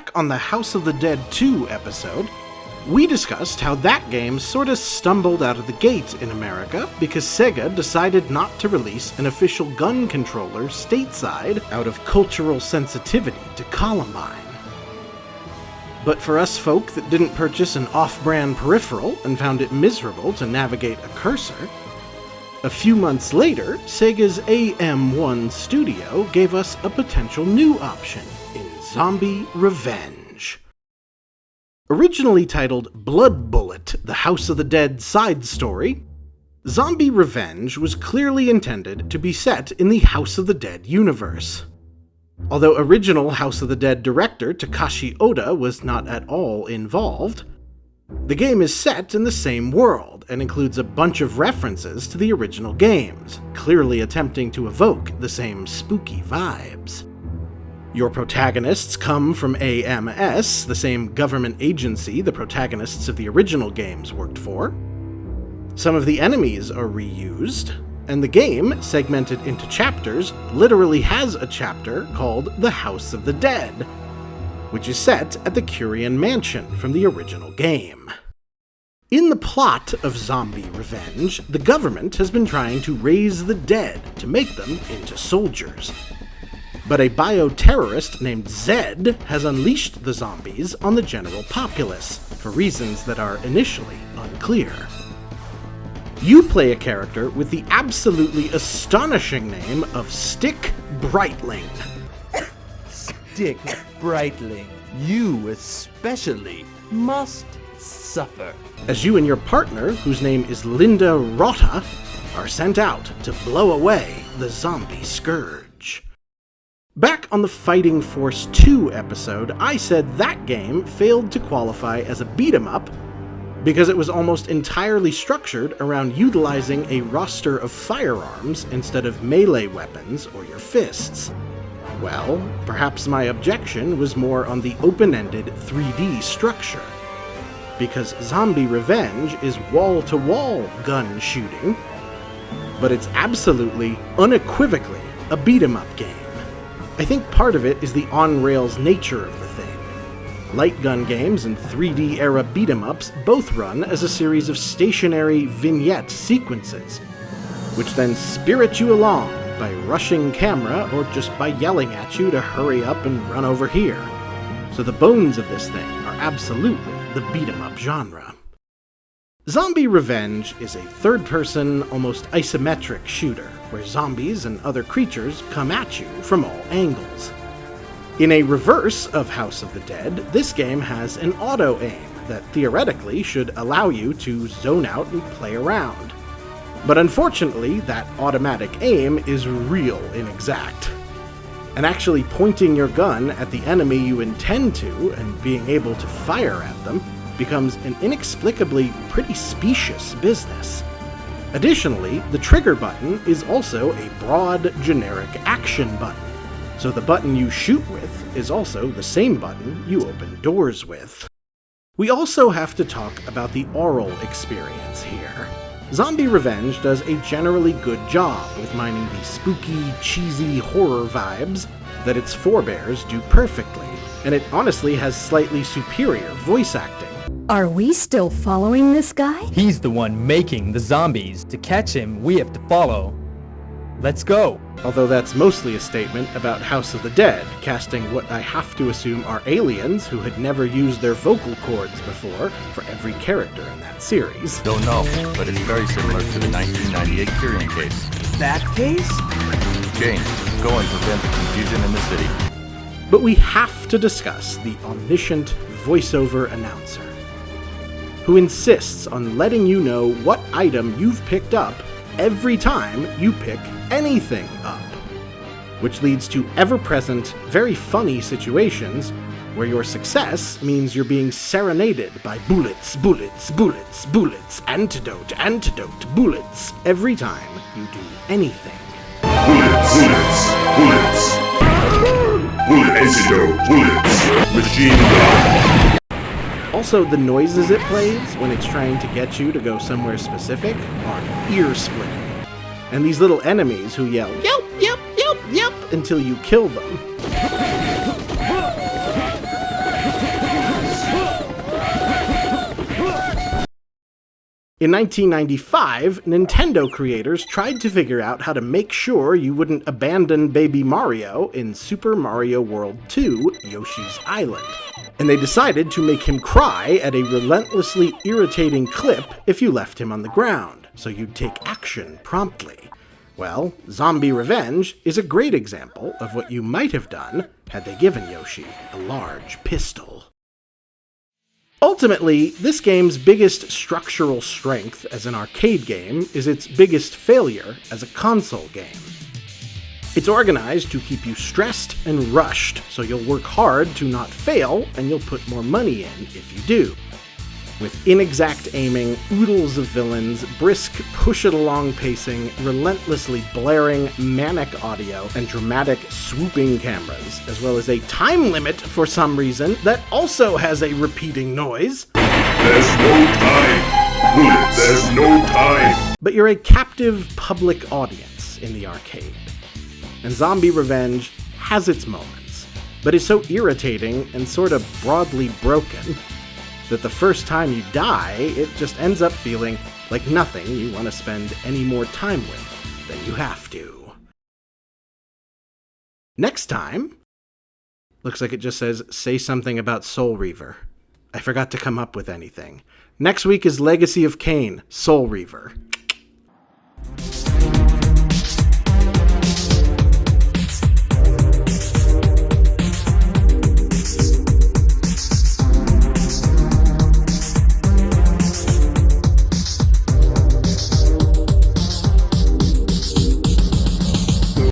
back on the House of the Dead 2 episode, we discussed how that game sorta stumbled out of the gate in America because Sega decided not to release an official gun controller stateside out of cultural sensitivity to Columbine. But for us folk that didn't purchase an off-brand peripheral and found it miserable to navigate a cursor, a few months later, Sega's AM1 studio gave us a potential new option in Zombie Revenge. Originally titled Blood Bullet, the House of the Dead side story, Zombie Revenge was clearly intended to be set in the House of the Dead universe. Although original House of the Dead director Takashi Oda was not at all involved, the game is set in the same world and includes a bunch of references to the original games, clearly attempting to evoke the same spooky vibes. Your protagonists come from AMS, the same government agency the protagonists of the original games worked for. Some of the enemies are reused, and the game, segmented into chapters, literally has a chapter called The House of the Dead, which is set at the Curian Mansion from the original game. In the plot of Zombie Revenge, the government has been trying to raise the dead to make them into soldiers. But a bioterrorist named Zed has unleashed the zombies on the general populace, for reasons that are initially unclear. You play a character with the absolutely astonishing name of Stick Brightling. Stick Brightling, you especially must suffer. As you and your partner, whose name is Linda Rota, are sent out to blow away the zombie scourge. Back on the Fighting Force 2 episode, I said that game failed to qualify as a beat-em-up because it was almost entirely structured around utilizing a roster of firearms instead of melee weapons or your fists. Well, perhaps my objection was more on the open-ended 3D structure. Because Zombie Revenge is wall-to-wall gun shooting, but it's absolutely, unequivocally, a beat-em-up game. I think part of it is the on-rails nature of the thing. Light gun games and 3D-era beat-em-ups both run as a series of stationary vignette sequences, which then spirit you along by rushing camera or just by yelling at you to hurry up and run over here. So the bones of this thing are absolutely the beat-em-up genre. Zombie Revenge is a third-person, almost isometric shooter, where zombies and other creatures come at you from all angles. In a reverse of House of the Dead, this game has an auto-aim that theoretically should allow you to zone out and play around. But unfortunately, that automatic aim is real inexact. And actually pointing your gun at the enemy you intend to and being able to fire at them becomes an inexplicably pretty specious business. Additionally, the trigger button is also a broad, generic action button, so the button you shoot with is also the same button you open doors with. We also have to talk about the oral experience here. Zombie Revenge does a generally good job with mining the spooky, cheesy horror vibes that its forebears do perfectly, and it honestly has slightly superior voice acting. Are we still following this guy? He's the one making the zombies. To catch him, we have to follow. Let's go. Although that's mostly a statement about House of the Dead, casting what I have to assume are aliens who had never used their vocal cords before for every character in that series. Don't know, but it's very similar to the 1998 Curian case. That case? James, go and prevent the confusion in the city. But we have to discuss the omniscient voiceover announcer, who insists on letting you know what item you've picked up every time you pick anything up, which leads to ever-present, very funny situations where your success means you're being serenaded by bullets, bullets, bullets, bullets, antidote, antidote, bullets, every time you do anything. Bullets, bullets, bullets. Bullet antidote, bullets. Machine gun. Also, the noises it plays when it's trying to get you to go somewhere specific are ear-splitting. And these little enemies who yell, yelp, yelp, yelp, yelp, until you kill them. In 1995, Nintendo creators tried to figure out how to make sure you wouldn't abandon Baby Mario in Super Mario World 2: Yoshi's Island. And they decided to make him cry at a relentlessly irritating clip if you left him on the ground, so you'd take action promptly. Well, Zombie Revenge is a great example of what you might have done had they given Yoshi a large pistol. Ultimately, this game's biggest structural strength as an arcade game is its biggest failure as a console game. It's organized to keep you stressed and rushed, so you'll work hard to not fail, and you'll put more money in if you do. With inexact aiming, oodles of villains, brisk push-it-along pacing, relentlessly blaring, manic audio, and dramatic swooping cameras, as well as a time limit for some reason that also has a repeating noise. There's no time! Bullets, there's no time! But you're a captive public audience in the arcade. And Zombie Revenge has its moments, but is so irritating and sort of broadly broken that the first time you die, it just ends up feeling like nothing you want to spend any more time with than you have to. Next time, looks like it just says, say something about Soul Reaver. I forgot to come up with anything. Next week is Legacy of Kain, Soul Reaver.